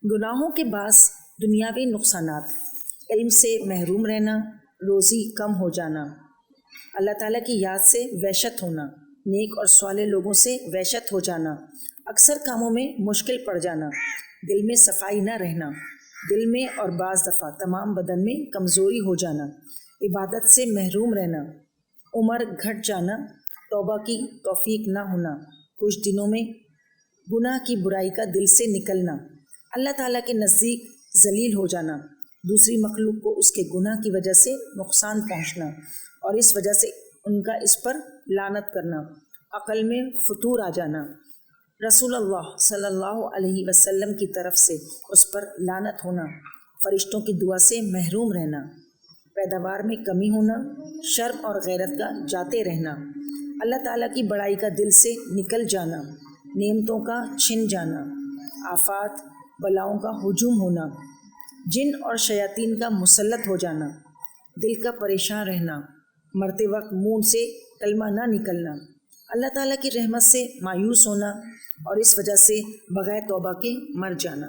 گناہوں کے باعث دنیاوی نقصانات: علم سے محروم رہنا، روزی کم ہو جانا، اللہ تعالیٰ کی یاد سے وحشت ہونا، نیک اور صالح لوگوں سے وحشت ہو جانا، اکثر کاموں میں مشکل پڑ جانا، دل میں صفائی نہ رہنا، دل میں اور بعض دفعہ تمام بدن میں کمزوری ہو جانا، عبادت سے محروم رہنا، عمر گھٹ جانا، توبہ کی توفیق نہ ہونا، کچھ دنوں میں گناہ کی برائی کا دل سے نکلنا، اللہ تعالیٰ کے نزدیک ذلیل ہو جانا، دوسری مخلوق کو اس کے گناہ کی وجہ سے نقصان پہنچنا اور اس وجہ سے ان کا اس پر لعنت کرنا، عقل میں فتور آ جانا، رسول اللہ صلی اللہ علیہ وسلم کی طرف سے اس پر لعنت ہونا، فرشتوں کی دعا سے محروم رہنا، پیداوار میں کمی ہونا، شرم اور غیرت کا جاتے رہنا، اللہ تعالیٰ کی بڑائی کا دل سے نکل جانا، نعمتوں کا چھن جانا، آفات بلاؤں کا ہجوم ہونا، جن اور شیاطین کا مسلط ہو جانا، دل کا پریشان رہنا، مرتے وقت منہ سے کلمہ نہ نکلنا، اللہ تعالیٰ کی رحمت سے مایوس ہونا اور اس وجہ سے بغیر توبہ کے مر جانا۔